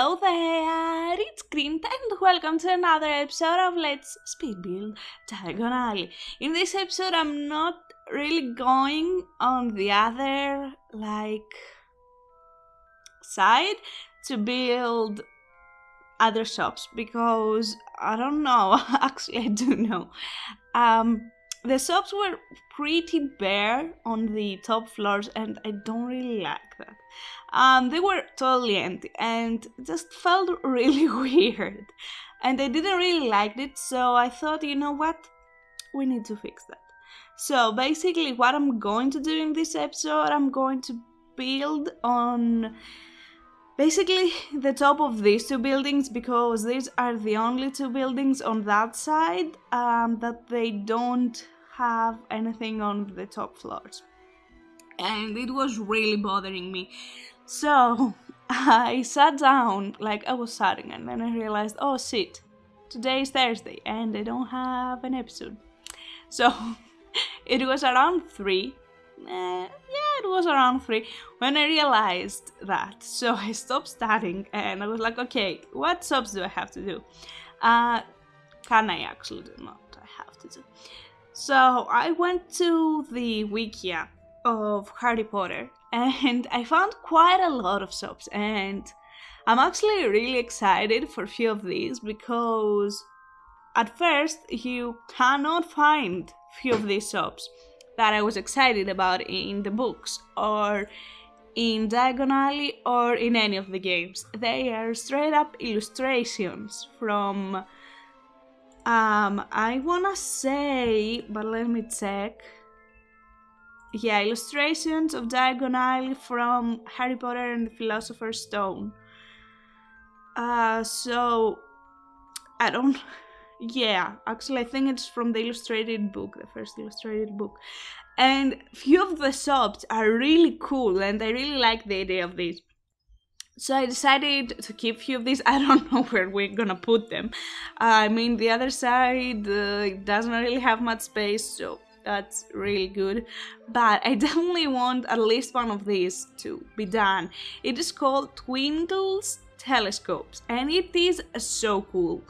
Hello there, it's Kriint and welcome to another episode of Let's Speed Build Diagon. In this episode I'm not really going on the other side to build other shops because I don't know, actually I do know. The shops were pretty bare on the top floors and I don't really like that. They were totally empty and it just felt really weird. And I didn't really like it, so I thought, you know what? We need to fix that. So basically what I'm going to do in this episode, I'm going to build on basically the top of these two buildings because these are the only two buildings on that side that they don't have anything on the top floors. And it was really bothering me. So I sat down like I was sitting and then I realized, oh shit, today is Thursday and I don't have an episode. So it was around 3. It was around 3 when I realized that. So I stopped studying and I was like, okay, what subs do I have to do? Can I actually do? Not I have to do. So I went to the wiki of Harry Potter and I found quite a lot of subs, and I'm actually really excited for a few of these because at first you cannot find few of these subs that I was excited about in the books or in Diagon or in any of the games. They are straight up illustrations from I wanna say, but let me check. Yeah, illustrations of Diagon from Harry Potter and the Philosopher's Stone. So I don't. Yeah, actually, I think it's from the illustrated book, the first illustrated book. And few of the subs are really cool, and I really like the idea of these. So I decided to keep few of these. I don't know where we're gonna put them. I mean, the other side it doesn't really have much space, so that's really good. But I definitely want at least one of these to be done. It is called Twinkle's Telescopes, and it is so cool.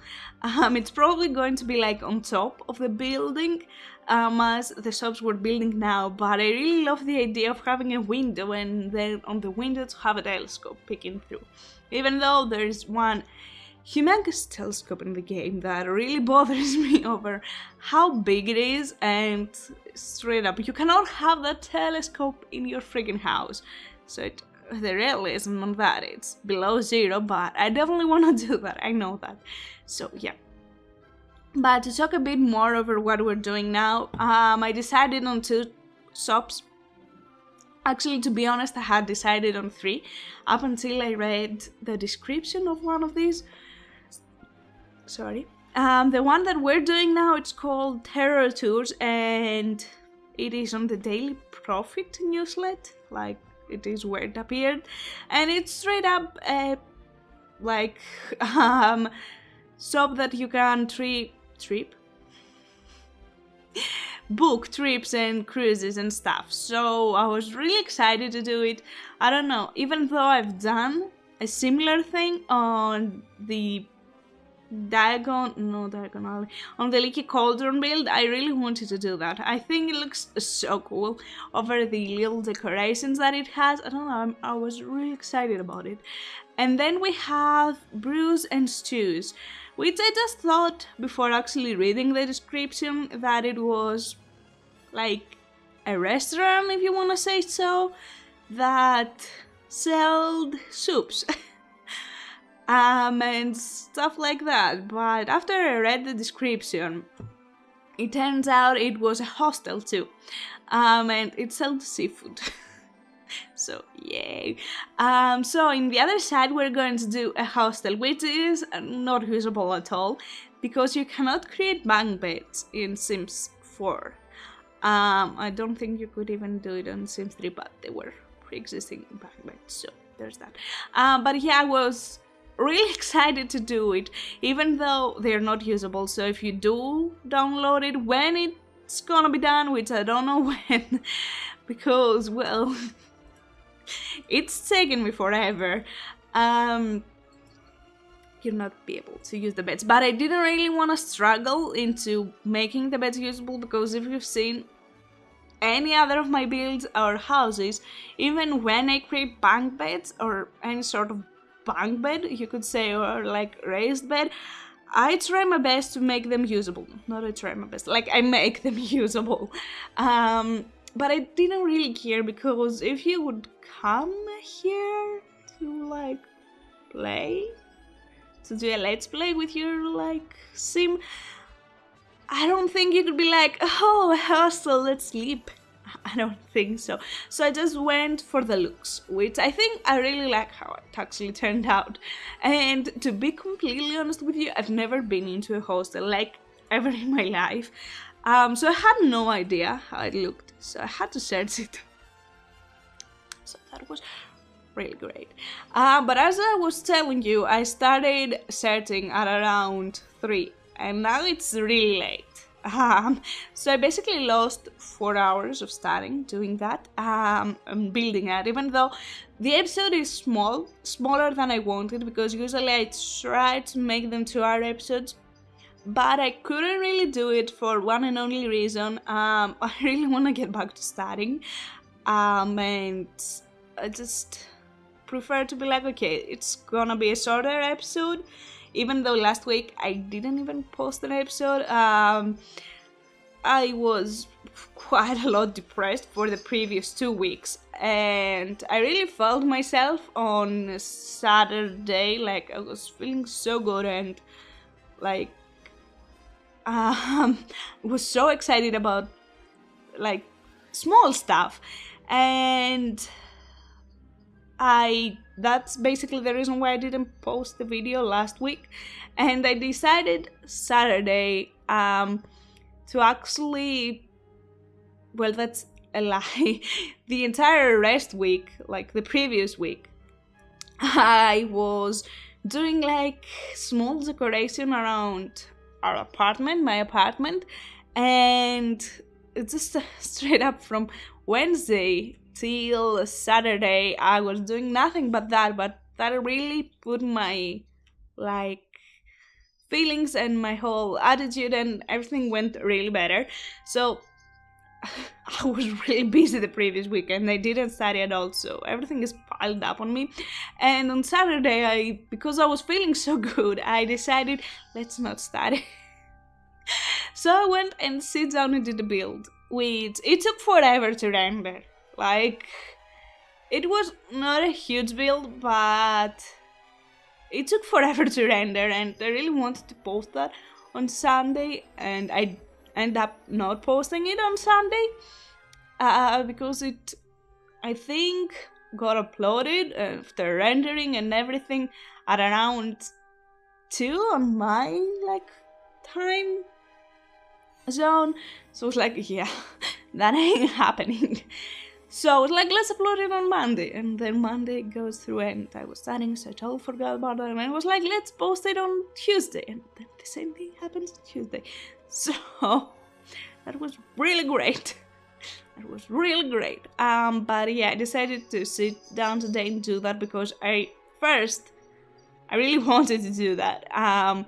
It's probably going to be like on top of the building as the shops we're building now, but I really love the idea of having a window and then on the window to have a telescope peeking through. Even though there's one humongous telescope in the game that really bothers me over how big it is, and straight up, you cannot have that telescope in your freaking house. So the realism on that, it's below 0, but I definitely want to do that, I know that. So yeah. But to talk a bit more over what we're doing now, I decided on 2 shops. Actually, to be honest, I had decided on 3 up until I read the description of one of these. Sorry. The one that we're doing now, it's called Terror Tours, and it is on the Daily Profit newslet, like it is where it appeared, and it's straight up shop that you can book trips and cruises and stuff. So I was really excited to do it. I don't know, even though I've done a similar thing on the on the Leaky Cauldron build, I really wanted to do that. I think it looks so cool over the little decorations that it has. I don't know, I was really excited about it. And then we have Brews and Stews, which I just thought before actually reading the description that it was like a restaurant, if you want to say so, that sold soups. And stuff like that. But after I read the description, it turns out it was a hostel too, and it sold seafood. So yay. So in the other side we're going to do a hostel, which is not usable at all because you cannot create bunk beds in Sims 4. I don't think you could even do it on Sims 3, but they were pre-existing bunk beds, so there's that. But yeah, I was really excited to do it, even though they're not usable. So if you do download it when it's gonna be done, which I don't know when, because, well, it's taken me forever. you'll not be able to use the beds. But I didn't really want to struggle into making the beds usable, because if you've seen any other of my builds or houses, even when I create bunk beds or any sort of bunk bed, you could say, or like raised bed, I try my best to make them usable. Not I try my best, like I make them usable. But I didn't really care, because if you would come here to like play, to do a let's play with your like sim, I don't think you could be like, oh, a hostel, let's sleep. I don't think so. So I just went for the looks, which I think I really like how it actually turned out. And to be completely honest with you, I've never been into a hostel like ever in my life. So I had no idea how it looked, so I had to search it. So that was really great. But as I was telling you, I started searching at around 3, and now it's really late. So I basically lost 4 hours of studying doing that, and building it, even though the episode is smaller than I wanted, because usually I try to make them 2-hour episodes. But I couldn't really do it for one and only reason. I really want to get back to studying. And I just prefer to be like, okay, it's gonna be a shorter episode. Even though last week I didn't even post an episode. I was quite a lot depressed for the previous 2 weeks. And I really felt myself on Saturday. Like, I was feeling so good and like was so excited about like small stuff, and that's basically the reason why I didn't post the video last week. And I decided Saturday to actually, well, that's a lie. The entire rest week, like the previous week, I was doing like small decoration around our apartment, my apartment, and it's just straight up from Wednesday till Saturday I was doing nothing but that. But that really put my like feelings and my whole attitude and everything went really better. So I was really busy the previous week and I didn't study at all, so everything is piled up on me. And on Saturday, because I was feeling so good, I decided, let's not study. So I went and sit down and did the build, which it took forever to render. Like, it was not a huge build, but it took forever to render, and I really wanted to post that on Sunday, and I end up not posting it on Sunday because it, I think, got uploaded after rendering and everything at around 2 on my like time zone. So I was like, yeah, that ain't happening. So I was like, let's upload it on Monday. And then Monday goes through and I was studying, so I totally forgot about it. And I was like, let's post it on Tuesday. And then the same thing happens on Tuesday. So that was really great. It was really great. But yeah, I decided to sit down today and do that because I really wanted to do that. And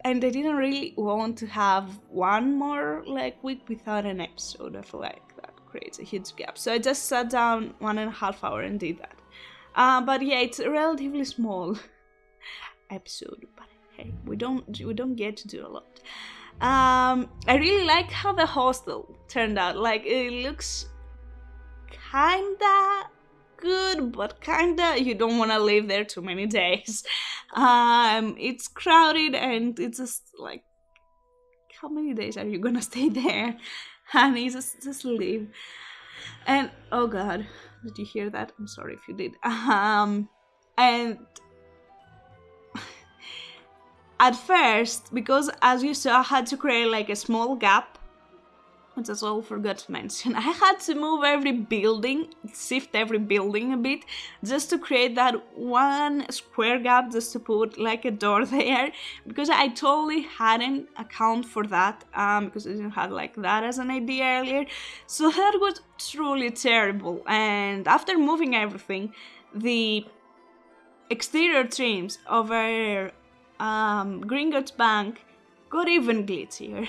I didn't really want to have one more like week without an episode. I feel like that creates a huge gap. So I just sat down 1.5 hours and did that. But yeah, it's a relatively small episode. But hey, we don't get to do a lot. I really like how the hostel turned out. Like, it looks kinda good, but kinda you don't want to live there too many days. It's crowded and it's just like, how many days are you gonna stay there? Honey, just leave. And oh god, did you hear that? I'm sorry if you did. And at first, because as you saw, I had to create like a small gap, which I all forgot to mention. I had to move every building, shift every building a bit, just to create that one square gap, just to put like a door there, because I totally hadn't account for that, because I didn't have like that as an idea earlier. So that was truly terrible. And after moving everything, exterior trims over Gringotts Bank got even glitzier.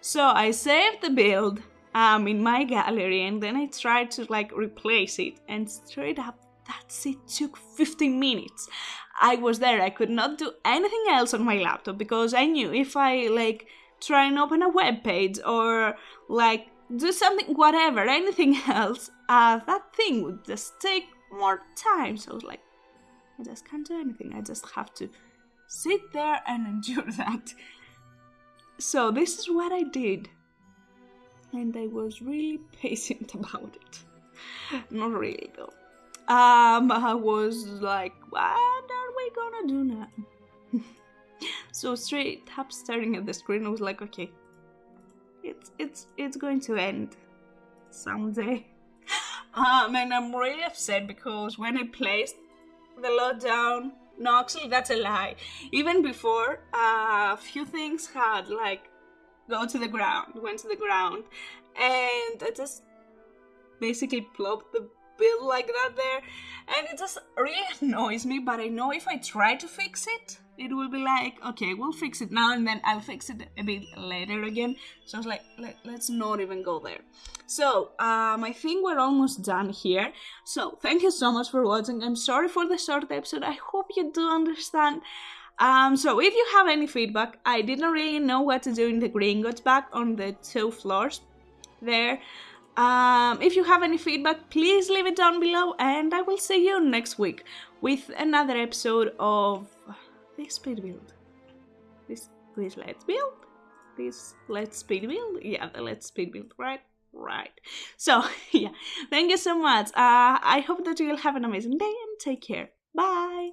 So I saved the build in my gallery, and then I tried to like replace it, and straight up, that's it, took 15 minutes. I was there, I could not do anything else on my laptop because I knew if I like try and open a web page or like do something, whatever, anything else, that thing would just take more time. So I was like, I just can't do anything, I just have to sit there and endure that. So this is what I did, and I was really patient about it. Not really though. I was like, what are we gonna do now? So straight up staring at the screen, I was like, okay, it's going to end someday. And I'm really upset because when I placed the load down, no, actually that's a lie. Even before, a few things had like went to the ground, and I just basically plopped the build like that there, and it just really annoys me. But I know if I try to fix it, it will be like, okay, we'll fix it now, and then I'll fix it a bit later again. So I was like, let's not even go there. So I think we're almost done here. So thank you so much for watching. I'm sorry for the short episode. I hope you do understand. So if you have any feedback, I didn't really know what to do in the Gringotts back on the 2 floors there. If you have any feedback, please leave it down below, and I will see you next week with another episode of this speed build. This let's build. This let's speed build. Yeah, the let's speed build, right? Right. So yeah, thank you so much. I hope that you will have an amazing day and take care. Bye.